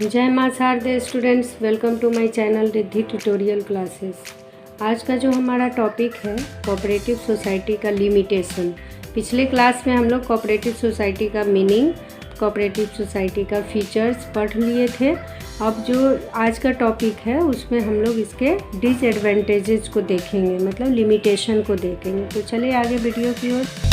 जय मां Sharade students, welcome to my channel Riddhi tutorial classes. आज का जो हमारा टॉपिक है कोऑपरेटिव सोसाइटी का लिमिटेशन। पिछले क्लास में हम लोग कोऑपरेटिव सोसाइटी का मीनिंग, कोऑपरेटिव सोसाइटी का फीचर्स पढ़ लिए थे। अब जो आज का टॉपिक है उसमें हम लोग इसके डिसएडवांटेजेस को देखेंगे, मतलब लिमिटेशन को देखेंगे। तो चलिए आगे वीडियो की ओर।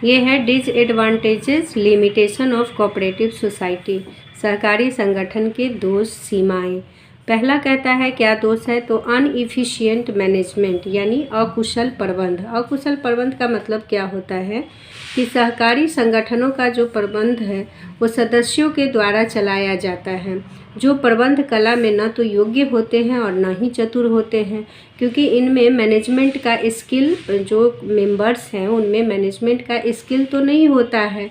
ये है disadvantages limitation of cooperative society, सहकारी संगठन के दोष सीमाएं। पहला कहता है क्या दोष है, तो अनइफिशिएंट मैनेजमेंट यानी अकुशल प्रबंध। अकुशल प्रबंध का मतलब क्या होता है कि सहकारी संगठनों का जो प्रबंध है वो सदस्यों के द्वारा चलाया जाता है, जो प्रबंध कला में न तो योग्य होते हैं और न ही चतुर होते हैं, क्योंकि इनमें मैनेजमेंट का स्किल, जो मेंबर्स हैं उनमें मैनेजमेंट का स्किल तो नहीं होता है।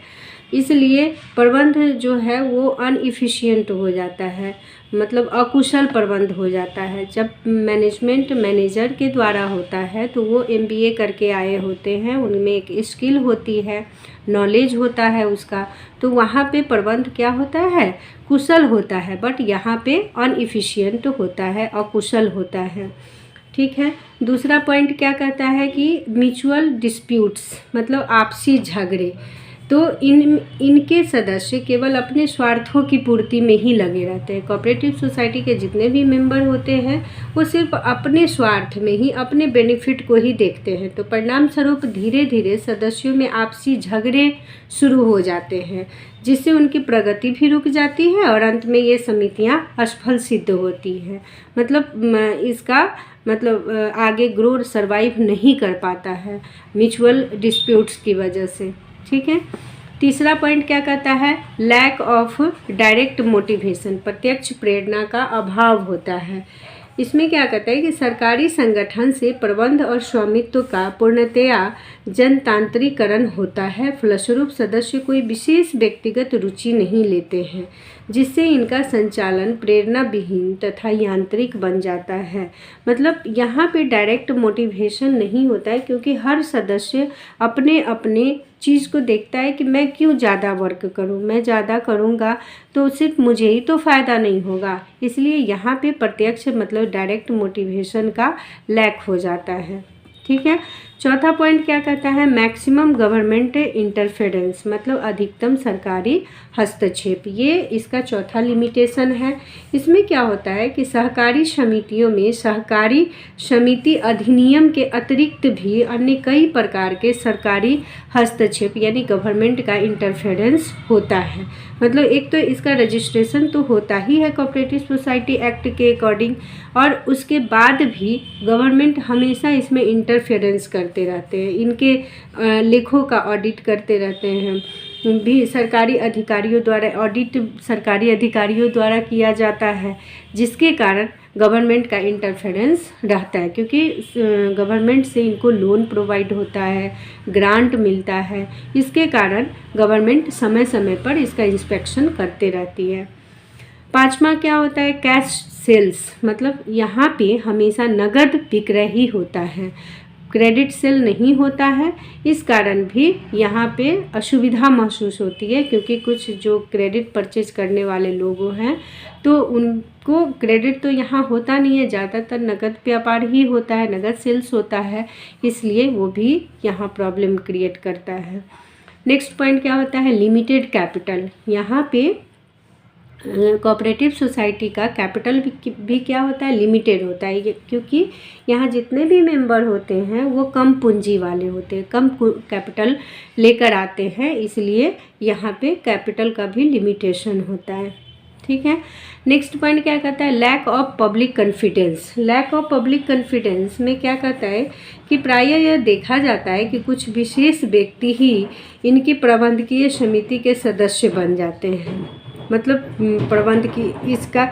इसलिए प्रबंध जो है वो अनइफिशिएंट हो जाता है, मतलब अकुशल प्रबंध हो जाता है। जब मैनेजमेंट मैनेजर के द्वारा होता है तो वो एमबीए करके आए होते हैं, उनमें एक स्किल होती है, नॉलेज होता है उसका, तो वहाँ पे प्रबंध क्या होता है, कुशल होता है। बट यहाँ पे अनइफिशिएंट होता है, अकुशल होता है। ठीक है। दूसरा पॉइंट क्या कहता है कि म्यूचुअल डिस्प्यूट्स, मतलब आपसी झगड़े। तो इनके सदस्य केवल अपने स्वार्थों की पूर्ति में ही लगे रहते हैं। कोऑपरेटिव सोसाइटी के जितने भी मेंबर होते हैं वो सिर्फ अपने स्वार्थ में ही, अपने बेनिफिट को ही देखते हैं। तो परिणाम स्वरूप धीरे धीरे सदस्यों में आपसी झगड़े शुरू हो जाते हैं, जिससे उनकी प्रगति भी रुक जाती है और अंत में ये समितियां असफल सिद्ध होती हैं। मतलब इसका मतलब आगे ग्रो सर्वाइव नहीं कर पाता है म्यूचुअल डिस्प्यूट्स की वजह से। ठीक है। तीसरा पॉइंट क्या कहता है, लैक ऑफ डायरेक्ट मोटिवेशन, प्रत्यक्ष प्रेरणा का अभाव होता है। इसमें क्या कहता है कि सरकारी संगठन से प्रबंध और स्वामित्व का पूर्णतया जनतांत्रिकरण होता है। फलस्वरूप सदस्य कोई विशेष व्यक्तिगत रुचि नहीं लेते हैं, जिससे इनका संचालन प्रेरणा विहीन तथा यांत्रिक बन जाता है। मतलब यहाँ पे डायरेक्ट मोटिवेशन नहीं होता है, क्योंकि हर सदस्य अपने अपने चीज़ को देखता है कि मैं क्यों ज़्यादा वर्क करूं, मैं ज़्यादा करूंगा तो सिर्फ मुझे ही तो फ़ायदा नहीं होगा। इसलिए यहाँ पे प्रत्यक्ष मतलब डायरेक्ट मोटिवेशन का लैक हो जाता है। ठीक है। चौथा पॉइंट क्या कहता है, मैक्सिमम गवर्नमेंट इंटरफेरेंस, मतलब अधिकतम सरकारी हस्तक्षेप। ये इसका चौथा लिमिटेशन है। इसमें क्या होता है कि सहकारी समितियों में सहकारी समिति अधिनियम के अतिरिक्त भी अन्य कई प्रकार के सरकारी हस्तक्षेप यानी गवर्नमेंट का इंटरफेरेंस होता है। मतलब एक तो इसका रजिस्ट्रेशन तो होता ही है कोऑपरेटिव सोसाइटी एक्ट के अकॉर्डिंग, और उसके बाद भी गवर्नमेंट हमेशा इसमें इंटरफेरेंस करते रहते हैं, इनके लेखों का ऑडिट करते रहते हैं। भी सरकारी अधिकारियों द्वारा ऑडिट सरकारी अधिकारियों द्वारा किया जाता है, जिसके कारण गवर्नमेंट का इंटरफेरेंस रहता है, क्योंकि गवर्नमेंट से इनको लोन प्रोवाइड होता है, ग्रांट मिलता है। इसके कारण गवर्नमेंट समय समय पर इसका इंस्पेक्शन करते रहती है। पांचवा क्या होता है, कैश सेल्स, मतलब यहाँ पे हमेशा नगद विक्रय ही होता है, क्रेडिट सेल नहीं होता है। इस कारण भी यहाँ पे असुविधा महसूस होती है, क्योंकि कुछ जो क्रेडिट परचेज करने वाले लोग हैं तो उनको क्रेडिट तो यहाँ होता नहीं है, ज़्यादातर नगद व्यापार ही होता है, नगद सेल्स होता है, इसलिए वो भी यहाँ प्रॉब्लम क्रिएट करता है। नेक्स्ट पॉइंट क्या होता है, लिमिटेड कैपिटल। यहाँ पे कोऑपरेटिव सोसाइटी का कैपिटल भी क्या होता है, लिमिटेड होता है, क्योंकि यहाँ जितने भी मेंबर होते हैं वो कम पूंजी वाले होते हैं, कम कैपिटल लेकर आते हैं, इसलिए यहाँ पे कैपिटल का भी लिमिटेशन होता है। ठीक है। नेक्स्ट पॉइंट क्या कहता है, lack of public confidence. Lack of public confidence में क्या कहता है कि प्रायः यह देखा जाता है कि कुछ विशेष व्यक्ति ही इनकी प्रबंधकीय समिति के सदस्य बन जाते हैं। मतलब प्रबंध की इसका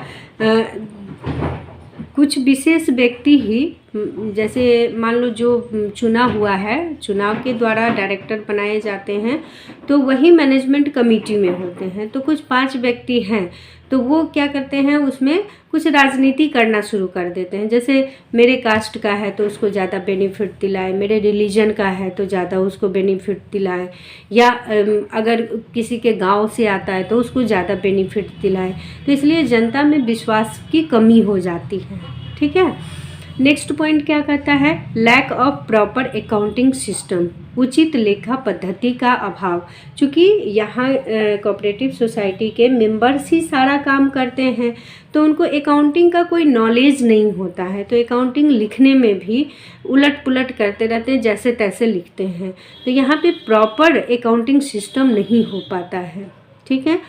कुछ विशेष व्यक्ति ही जैसे मान लो जो चुना हुआ है, चुनाव के द्वारा डायरेक्टर बनाए जाते हैं, तो वही मैनेजमेंट कमेटी में होते हैं। तो कुछ 5 व्यक्ति हैं, तो वो क्या करते हैं, उसमें कुछ राजनीति करना शुरू कर देते हैं। जैसे मेरे कास्ट का है तो उसको ज़्यादा बेनिफिट दिलाए, मेरे रिलीजन का है तो ज़्यादा उसको बेनिफिट दिलाए, या अगर किसी के गांव से आता है तो उसको ज़्यादा बेनिफिट दिलाए। तो इसलिए जनता में विश्वास की कमी हो जाती है। ठीक है। नेक्स्ट पॉइंट क्या कहता है, lack of proper accounting system, उचित लेखा पद्धति का अभाव। चूँकि यहाँ कोऑपरेटिव सोसाइटी के मेंबर्स ही सारा काम करते हैं, तो उनको अकाउंटिंग का कोई नॉलेज नहीं होता है, तो अकाउंटिंग लिखने में भी उलट पुलट करते रहते हैं, जैसे तैसे लिखते हैं। तो यहाँ पे प्रॉपर अकाउंटिंग सिस्टम नहीं हो पाता है। ठीक है।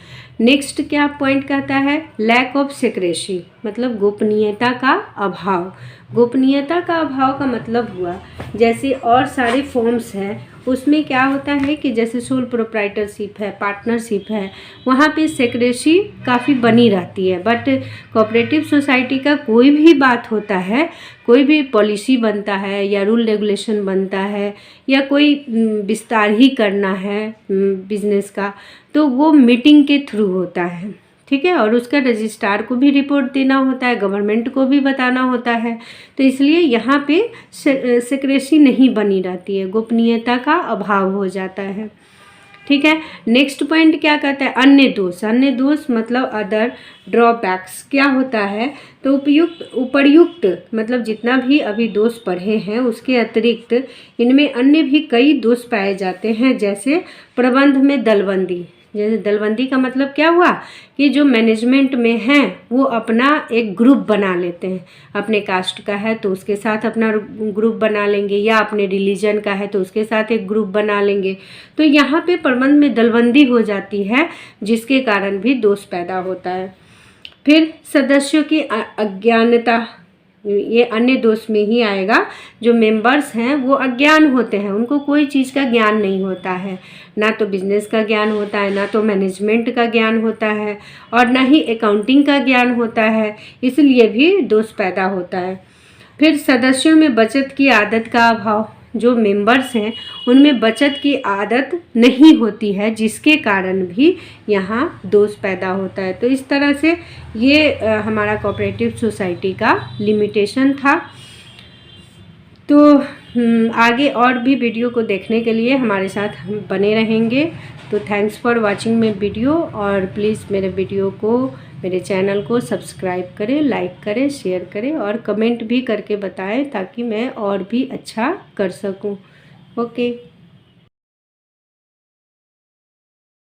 नेक्स्ट क्या पॉइंट कहता है, लैक ऑफ सीक्रेसी, मतलब गोपनीयता का अभाव। गोपनीयता का अभाव का मतलब हुआ, जैसे और सारे फॉर्म्स हैं उसमें क्या होता है कि जैसे सोल प्रोप्राइटरशिप है, पार्टनरशिप है, वहाँ पे सीक्रेसी काफ़ी बनी रहती है। बट कोऑपरेटिव सोसाइटी का कोई भी बात होता है, कोई भी पॉलिसी बनता है या रूल रेगुलेशन बनता है या कोई विस्तार ही करना है बिजनेस का, तो वो मीटिंग के थ्रू होता है। ठीक है। और उसका रजिस्ट्रार को भी रिपोर्ट देना होता है, गवर्नमेंट को भी बताना होता है। तो इसलिए यहाँ पे सीक्रेसी नहीं बनी रहती है, गोपनीयता का अभाव हो जाता है। ठीक है। नेक्स्ट पॉइंट क्या कहता है, अन्य दोष। अन्य दोष मतलब अदर ड्रॉबैक्स। क्या होता है, तो उपर्युक्त मतलब जितना भी अभी दोष पढ़े हैं उसके अतिरिक्त इनमें अन्य भी कई दोष पाए जाते हैं। जैसे प्रबंध में दलबंदी। जैसे दलबंदी का मतलब क्या हुआ कि जो मैनेजमेंट में हैं वो अपना एक ग्रुप बना लेते हैं, अपने कास्ट का है तो उसके साथ अपना ग्रुप बना लेंगे, या अपने रिलीजन का है तो उसके साथ एक ग्रुप बना लेंगे। तो यहाँ पे प्रबंध में दलबंदी हो जाती है, जिसके कारण भी दोष पैदा होता है। फिर सदस्यों की अज्ञानता, ये अन्य दोष में ही आएगा। जो मेंबर्स हैं वो अज्ञान होते हैं, उनको कोई चीज़ का ज्ञान नहीं होता है, ना तो बिजनेस का ज्ञान होता है, ना तो मैनेजमेंट का ज्ञान होता है, और ना ही अकाउंटिंग का ज्ञान होता है, इसलिए भी दोष पैदा होता है। फिर सदस्यों में बचत की आदत का अभाव। जो मेंबर्स हैं उनमें बचत की आदत नहीं होती है, जिसके कारण भी यहाँ दोष पैदा होता है। तो इस तरह से ये हमारा कोऑपरेटिव सोसाइटी का लिमिटेशन था। तो आगे और भी वीडियो को देखने के लिए हमारे साथ हम बने रहेंगे। तो thanks for watching my video, और प्लीज़ मेरे वीडियो को, मेरे चैनल को सब्सक्राइब करें, लाइक करें, शेयर करें और कमेंट भी करके बताएं, ताकि मैं और भी अच्छा कर सकूं। ओके।